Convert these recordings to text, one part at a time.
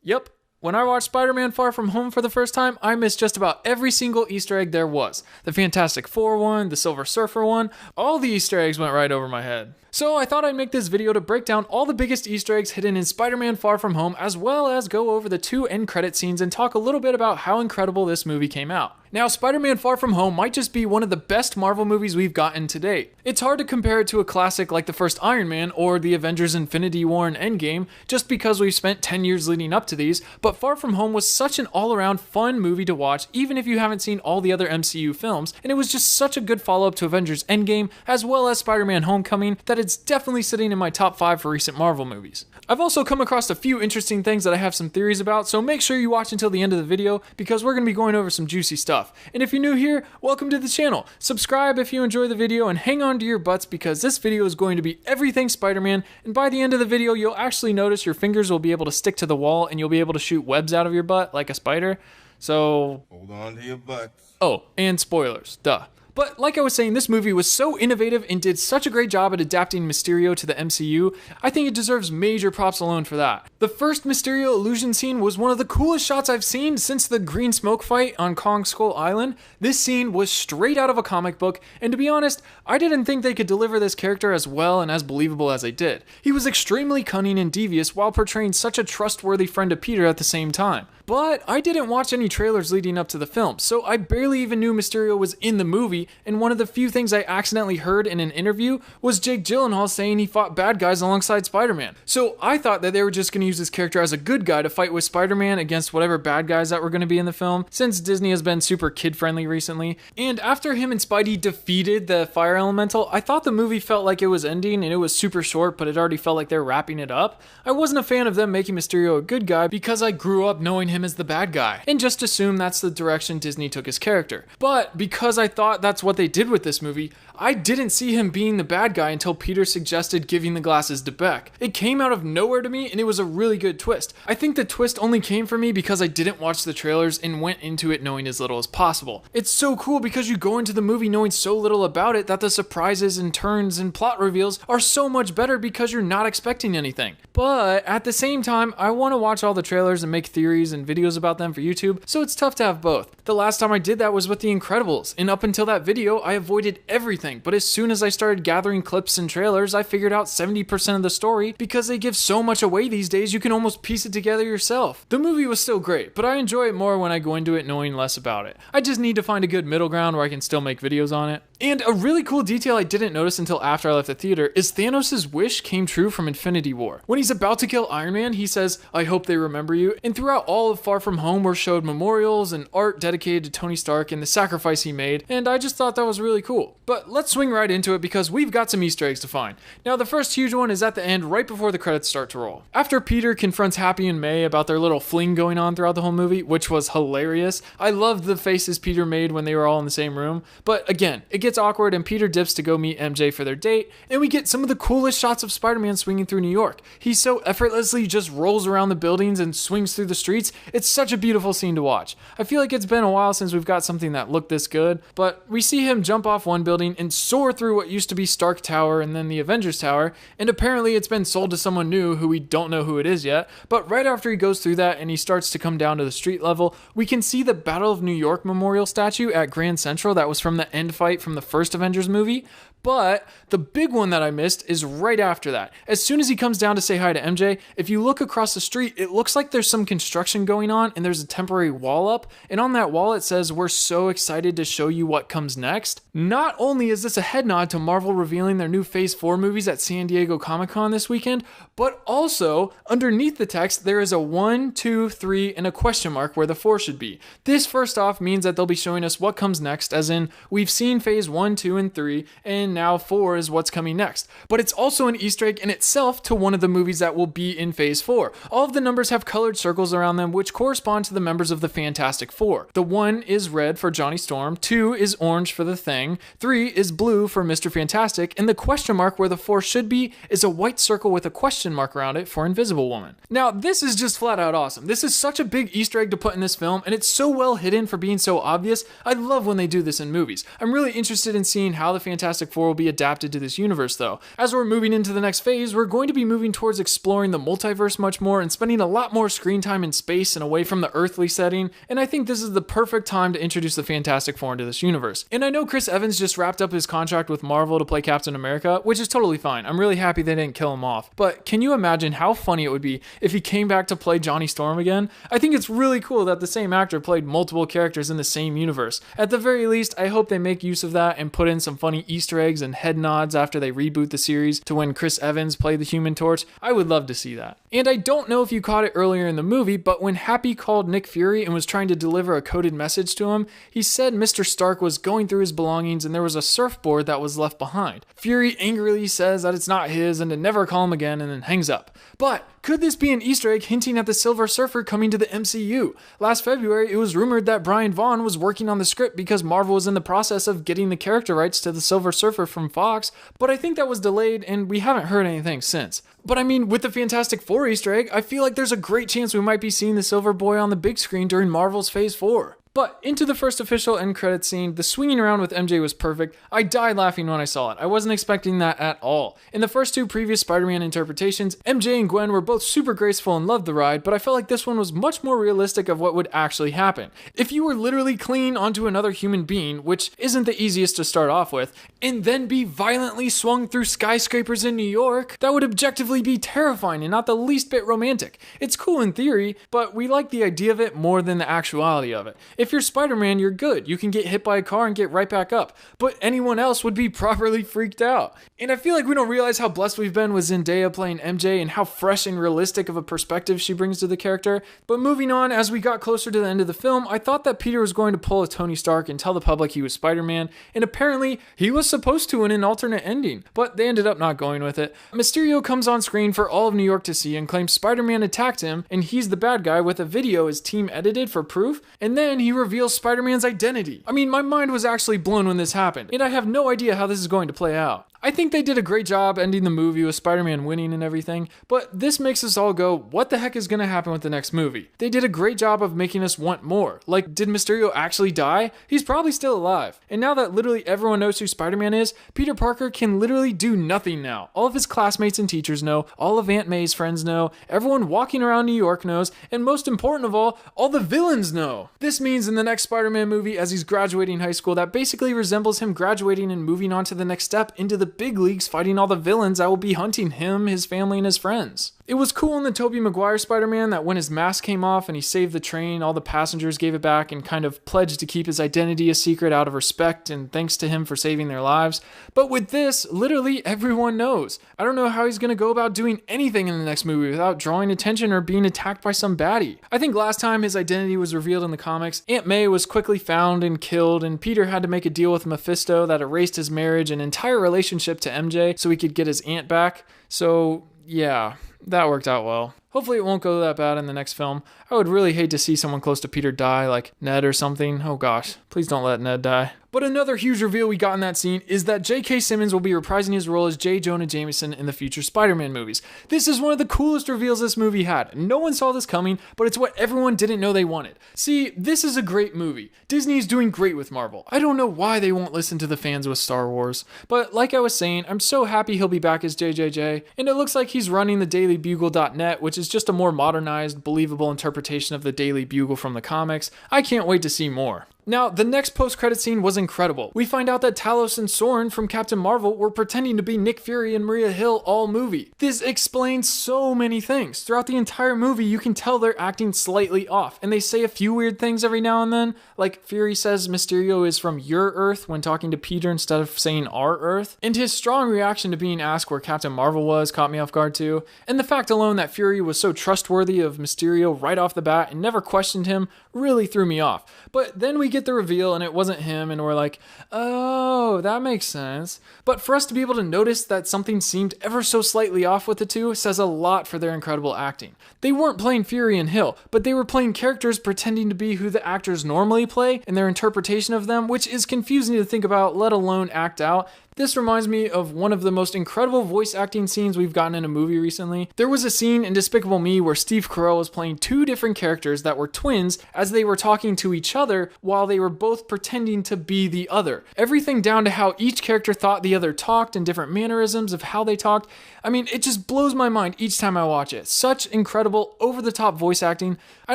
Yep. When I watched Spider-Man Far From Home for the first time, I missed just about every single Easter egg there was. The Fantastic Four one, the Silver Surfer one, all the Easter eggs went right over my head. So I thought I'd make this video to break down all the biggest Easter eggs hidden in Spider-Man Far From Home, as well as go over the 2 end credit scenes and talk a little bit about how incredible this movie came out. Now, Spider-Man Far From Home might just be one of the best Marvel movies we've gotten to date. It's hard to compare it to a classic like the first Iron Man or the Avengers Infinity War and Endgame, just because we've spent 10 years leading up to these, but Far From Home was such an all-around fun movie to watch, even if you haven't seen all the other MCU films, and it was just such a good follow-up to Avengers Endgame, as well as Spider-Man Homecoming, that it's definitely sitting in my top 5 for recent Marvel movies. I've also come across a few interesting things that I have some theories about, so make sure you watch until the end of the video, because we're going to be going over some juicy stuff. And if you're new here, welcome to the channel. Subscribe if you enjoy the video, and hang on to your butts because this video is going to be everything Spider-Man, and by the end of the video, you'll actually notice your fingers will be able to stick to the wall, and you'll be able to shoot webs out of your butt like a spider. So hold on to your butts. Oh, and spoilers, duh. But like I was saying, this movie was so innovative and did such a great job at adapting Mysterio to the MCU, I think it deserves major props alone for that. The first Mysterio illusion scene was one of the coolest shots I've seen since the green smoke fight on Kong Skull Island. This scene was straight out of a comic book, and to be honest, I didn't think they could deliver this character as well and as believable as they did. He was extremely cunning and devious while portraying such a trustworthy friend to Peter at the same time. But I didn't watch any trailers leading up to the film, so I barely even knew Mysterio was in the movie, and one of the few things I accidentally heard in an interview was Jake Gyllenhaal saying he fought bad guys alongside Spider-Man. So I thought that they were just going to use this character as a good guy to fight with Spider-Man against whatever bad guys that were going to be in the film, since Disney has been super kid-friendly recently. And after him and Spidey defeated the Fire Elemental, I thought the movie felt like it was ending, and it was super short, but it already felt like they're wrapping it up. I wasn't a fan of them making Mysterio a good guy because I grew up knowing him as the bad guy, and just assumed that's the direction Disney took his character. But because I thought that's what they did with this movie, I didn't see him being the bad guy until Peter suggested giving the glasses to Beck. It came out of nowhere to me, and it was a really good twist. I think the twist only came for me because I didn't watch the trailers and went into it knowing as little as possible. It's so cool because you go into the movie knowing so little about it that the surprises and turns and plot reveals are so much better because you're not expecting anything. But at the same time, I want to watch all the trailers and make theories and videos about them for YouTube, so it's tough to have both. The last time I did that was with The Incredibles, and up until that video, I avoided everything, but as soon as I started gathering clips and trailers, I figured out 70% of the story because they give so much away these days you can almost piece it together yourself. The movie was still great, but I enjoy it more when I go into it knowing less about it. I just need to find a good middle ground where I can still make videos on it. And a really cool detail I didn't notice until after I left the theater is Thanos' wish came true from Infinity War. When he's about to kill Iron Man, he says, "I hope they remember you," and throughout all of Far From Home were showed memorials and art dedicated to Tony Stark and the sacrifice he made, and I just thought that was really cool. But let's swing right into it because we've got some Easter eggs to find. Now, the first huge one is at the end right before the credits start to roll. After Peter confronts Happy and May about their little fling going on throughout the whole movie, which was hilarious. I loved the faces Peter made when they were all in the same room, but again, it gets awkward and Peter dips to go meet MJ for their date, and we get some of the coolest shots of Spider-Man swinging through New York. He so effortlessly just rolls around the buildings and swings through the streets. It's such a beautiful scene to watch. I feel like it's been a while since we've got something that looked this good, but we see him jump off one building and soar through what used to be Stark Tower and then the Avengers Tower, and apparently it's been sold to someone new who we don't know who it is yet, but right after he goes through that and he starts to come down to the street level, we can see the Battle of New York memorial statue at Grand Central that was from the end fight from the first Avengers movie. But the big one that I missed is right after that. As soon as he comes down to say hi to MJ, if you look across the street, it looks like there's some construction going on and there's a temporary wall up. And on that wall, it says, "We're so excited to show you what comes next." Not only is this a head nod to Marvel revealing their new Phase 4 movies at San Diego Comic-Con this weekend, but also underneath the text, there is a 1, 2, 3, and a question mark where the 4 should be. This first off means that they'll be showing us what comes next, as in we've seen Phase 1, 2, and 3, and now 4 is what's coming next. But it's also an Easter egg in itself to one of the movies that will be in Phase 4. All of the numbers have colored circles around them which correspond to the members of the Fantastic Four. The 1 is red for Johnny Storm, 2 is orange for the Thing, 3 is blue for Mr. Fantastic, and the question mark where the 4 should be is a white circle with a question mark around it for Invisible Woman. Now, this is just flat out awesome. This is such a big Easter egg to put in this film, and it's so well hidden for being so obvious. I love when they do this in movies. I'm really interested in seeing how the Fantastic Four 4 will be adapted to this universe though. As we're moving into the next phase, we're going to be moving towards exploring the multiverse much more and spending a lot more screen time in space and away from the earthly setting, and I think this is the perfect time to introduce the Fantastic Four into this universe. And I know Chris Evans just wrapped up his contract with Marvel to play Captain America, which is totally fine. I'm really happy they didn't kill him off. But can you imagine how funny it would be if he came back to play Johnny Storm again? I think it's really cool that the same actor played multiple characters in the same universe. At the very least, I hope they make use of that and put in some funny Easter eggs and head nods after they reboot the series to when Chris Evans played the Human Torch. I would love to see that. And I don't know if you caught it earlier in the movie, but when Happy called Nick Fury and was trying to deliver a coded message to him, he said Mr. Stark was going through his belongings and there was a surfboard that was left behind. Fury angrily says that it's not his and to never call him again and then hangs up. But could this be an Easter egg hinting at the Silver Surfer coming to the MCU? Last February, it was rumored that Brian Vaughn was working on the script because Marvel was in the process of getting the character rights to the Silver Surfer from Fox, but I think that was delayed and we haven't heard anything since. But I mean, with the Fantastic Four Easter egg, I feel like there's a great chance we might be seeing the Silver Boy on the big screen during Marvel's Phase 4. But into the first official end credit scene, the swinging around with MJ was perfect. I died laughing when I saw it. I wasn't expecting that at all. In the first two previous Spider-Man interpretations, MJ and Gwen were both super graceful and loved the ride, but I felt like this one was much more realistic of what would actually happen. If you were literally clinging onto another human being, which isn't the easiest to start off with, and then be violently swung through skyscrapers in New York, that would objectively be terrifying and not the least bit romantic. It's cool in theory, but we like the idea of it more than the actuality of it. If you're Spider-Man, you're good. You can get hit by a car and get right back up. But anyone else would be properly freaked out. And I feel like we don't realize how blessed we've been with Zendaya playing MJ and how fresh and realistic of a perspective she brings to the character. But moving on, as we got closer to the end of the film, I thought that Peter was going to pull a Tony Stark and tell the public he was Spider-Man, and apparently he was supposed to in an alternate ending, but they ended up not going with it. Mysterio comes on screen for all of New York to see and claims Spider-Man attacked him, and he's the bad guy with a video his team edited for proof, and then he reveals Spider-Man's identity. I mean, my mind was actually blown when this happened, and I have no idea how this is going to play out. I think they did a great job ending the movie with Spider-Man winning and everything, but this makes us all go, what the heck is going to happen with the next movie? They did a great job of making us want more. Like, did Mysterio actually die? He's probably still alive. And now that literally everyone knows who Spider-Man is, Peter Parker can literally do nothing now. All of his classmates and teachers know, all of Aunt May's friends know, everyone walking around New York knows, and most important of all the villains know. This means in the next Spider-Man movie, as he's graduating high school, that basically resembles him graduating and moving on to the next step into the big leagues, fighting all the villains that will be hunting him, his family, and his friends. It was cool in the Tobey Maguire Spider-Man that when his mask came off and he saved the train, all the passengers gave it back and kind of pledged to keep his identity a secret out of respect and thanks to him for saving their lives. But with this, literally everyone knows. I don't know how he's going to go about doing anything in the next movie without drawing attention or being attacked by some baddie. I think last time his identity was revealed in the comics, Aunt May was quickly found and killed, and Peter had to make a deal with Mephisto that erased his marriage and entire relationship to MJ so he could get his aunt back. So yeah, that worked out well. Hopefully it won't go that bad in the next film. I would really hate to see someone close to Peter die, like Ned or something. Oh gosh, please don't let Ned die. But another huge reveal we got in that scene is that J.K. Simmons will be reprising his role as J. Jonah Jameson in the future Spider-Man movies. This is one of the coolest reveals this movie had. No one saw this coming, but it's what everyone didn't know they wanted. See, this is a great movie. Disney's doing great with Marvel. I don't know why they won't listen to the fans with Star Wars. But like I was saying, I'm so happy he'll be back as JJJ, and it looks like he's running the DailyBugle.net, which is just a more modernized, believable interpretation of the Daily Bugle from the comics. I can't wait to see more. Now, the next post-credit scene was incredible. We find out that Talos and Soren from Captain Marvel were pretending to be Nick Fury and Maria Hill all movie. This explains so many things. Throughout the entire movie, you can tell they're acting slightly off, and they say a few weird things every now and then, like Fury says Mysterio is from your Earth when talking to Peter instead of saying our Earth, and his strong reaction to being asked where Captain Marvel was caught me off guard too, and the fact alone that Fury was so trustworthy of Mysterio right off the bat and never questioned him really threw me off. But then we get the reveal and it wasn't him, and we're like, oh, that makes sense. But for us to be able to notice that something seemed ever so slightly off with the two says a lot for their incredible acting. They weren't playing Fury and Hill, but they were playing characters pretending to be who the actors normally play and their interpretation of them, which is confusing to think about, let alone act out. This reminds me of one of the most incredible voice acting scenes we've gotten in a movie recently. There was a scene in Despicable Me where Steve Carell was playing two different characters that were twins as they were talking to each other while they were both pretending to be the other. Everything down to how each character thought the other talked and different mannerisms of how they talked. I mean, it just blows my mind each time I watch it. Such incredible, over-the-top voice acting. I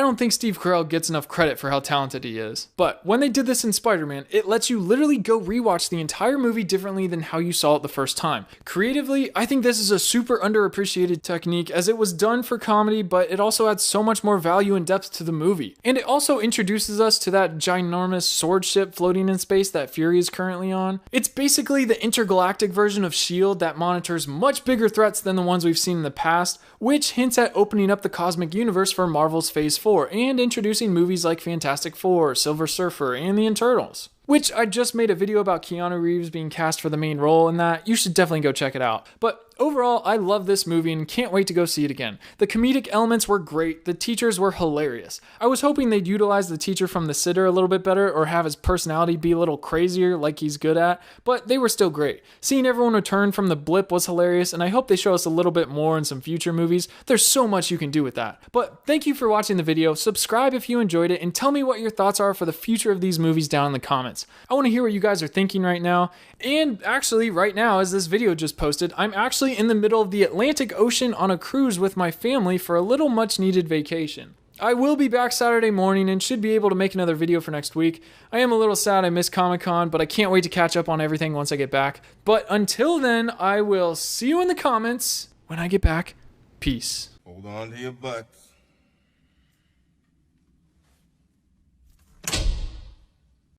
don't think Steve Carell gets enough credit for how talented he is. But when they did this in Spider-Man, it lets you literally go rewatch the entire movie differently than how you saw it the first time. Creatively, I think this is a super underappreciated technique as it was done for comedy, but it also adds so much more value and depth to the movie. And it also introduces us to that ginormous sword ship floating in space that Fury is currently on. It's basically the intergalactic version of S.H.I.E.L.D. that monitors much bigger threats than the ones we've seen in the past, which hints at opening up the cosmic universe for Marvel's Phase 4 and introducing movies like Fantastic Four, Silver Surfer, and the Eternals. Which I just made a video about Keanu Reeves being cast for the main role in that. You should definitely go check it out. But overall, I love this movie and can't wait to go see it again. The comedic elements were great. The teachers were hilarious. I was hoping they'd utilize the teacher from The Sitter a little bit better or have his personality be a little crazier like he's good at, but they were still great. Seeing everyone return from the blip was hilarious, and I hope they show us a little bit more in some future movies. There's so much you can do with that. But thank you for watching the video. Subscribe if you enjoyed it, and tell me what your thoughts are for the future of these movies down in the comments. I want to hear what you guys are thinking right now. And actually, right now, as this video just posted, I'm actually in the middle of the Atlantic Ocean on a cruise with my family for a little much needed vacation. I will be back Saturday morning and should be able to make another video for next week. I am a little sad I missed Comic-Con, but I can't wait to catch up on everything once I get back. But until then, I will see you in the comments when I get back. Peace. Hold on to your butts.